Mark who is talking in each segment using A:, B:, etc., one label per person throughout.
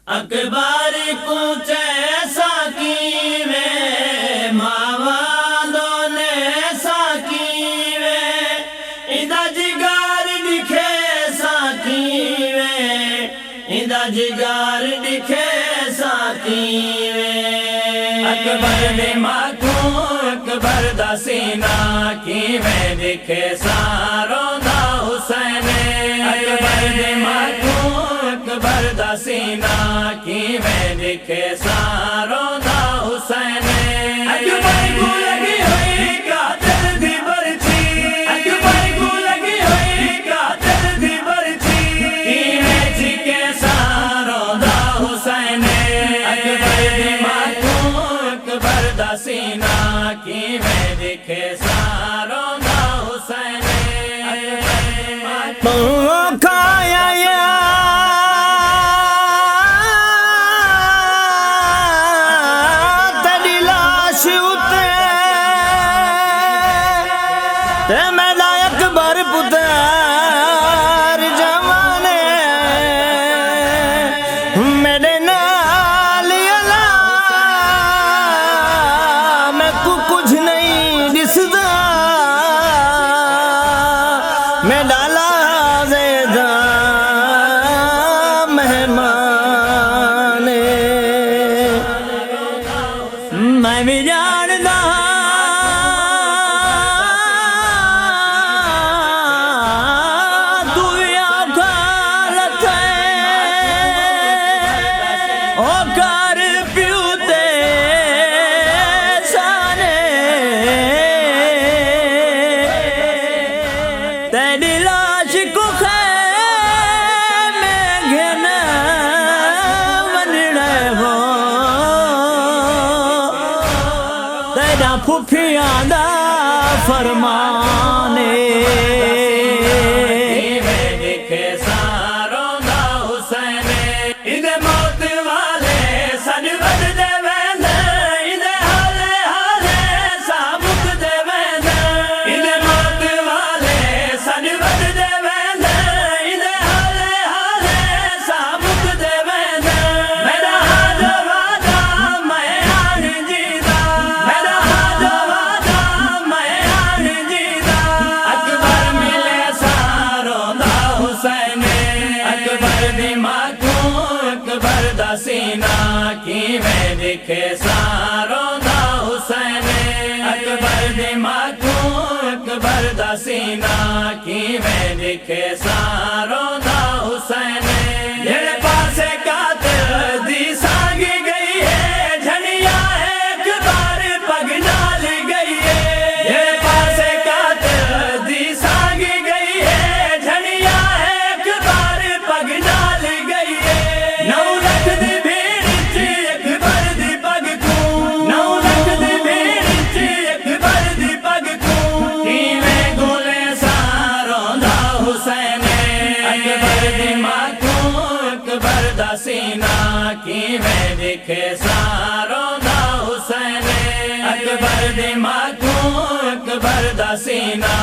A: اکبر کو چیسا کیوے ماوالوں نے ساکیوے ادا جگار دکھے ساکیوے ادا جگار دکھے ساکیوے اکبر نے ماکھوں اکبر دا سینہ کیوے دکھے ساروں دا حسین اکبر نے ماکھوں اکبر دا سینہ کیوے دکھے ساروں دا حسین اکبر کو لگی ہوئی قاتل دی برچی اکبر کو لگی ہوئی قاتل دی برچی کیوے چکے ساروں دا حسین اکبر دی ماکھوں اکبر دا سینہ کیوے دکھے ساروں دا حسین
B: کھایا تیری لاش تے میرا اکبر پتر جوانے میرے نال الا میں کو کچھ نہیں دسدا میں ڈالا زیدہ مہمان میں بھی جاندا تیری لاش کو خیمے گھنے ونڑے ہو تیرا پھوپھیاں دا فرمانے
A: دکھے ساروں دا حسین ادھے موت والے سن ود دے ویندے ادھے حالے حالے سابق دے ویندے ادھے موت والے سن ود دے ویندے ادھے حالے حالے سابق دے ویندے میرا حاج وعدہ میں آن جیدا میرا حاج وعدہ میں آن جیدا اکبر ملے ساروں دا حسین اکبر دی ماکھوں اکبر دا سینہ کیوے دکھے ساروں دا حسین اکبر دی ماکھوں اکبر دا سینہ کیوے دکھے ساروں دا حسین جڑے پاسے قاتل دی سانگی گئی ہے جھنیا ایک بار پگ نال گئی ہے جڑے پاسے قاتل دی سانگی گئی ہے جھنیا ایک بار پگ نال گئی ہے 9 لکھ دی بھیڑ وچ اکبر دی پگ کو 9 لکھ دی بھیڑ وچ اکبر دی پگ کو کیویں گولے ساروں دا حسین اکبر دی ماکھوں اکبر دا سینہ کیویں دکھے ساروں دا حسین اکبر دی ماکھوں اکبر دا سینہ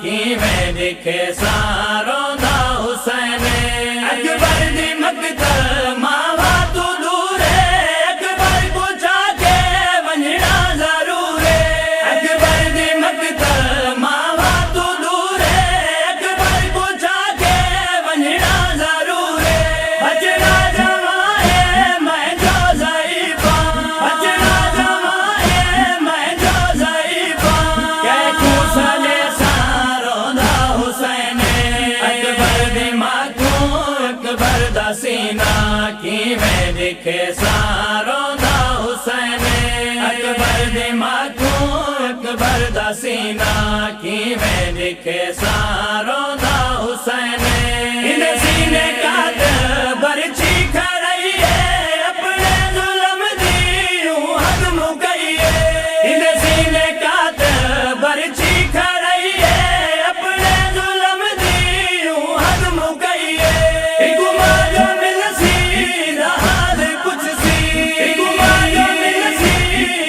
A: کیویں دکھے ساروں دا حسین اکبر دی مقتل ماوا تو دور ہے اکبر کو جا کے ونجنا ضرور ہے اکبر دی مقتل ماوا تو دور ہے اکبر کو جا کے ونجنا ضرور ہے بچنا جوان ہے میں جو ضعیف بچنا جوان ہے میں جو ضعیف کہ کوسلے ساروں دا حسین اکبر دی ماکھوں اکبر دا سینہ کیویں دکھے ساروں دا حسین اکبر دی ماکھوں اکبر دا سینہ کیویں دکھے ساروں دا حسین انہیں سینے قاتل برچی کھڑی ہے اپنے ظلم دی یوں حد مکئی ہے انہیں سینے قاتل برچی کھڑی ہے اپنے ظلم دی یوں حد مکئی ہے گما جو مل سی دا حال کچھ سی گما جو مل سی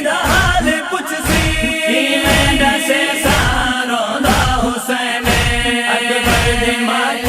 A: دا حال کچھ سی کیویں دسے ساروں دا حسین اکبر دی ماکھوں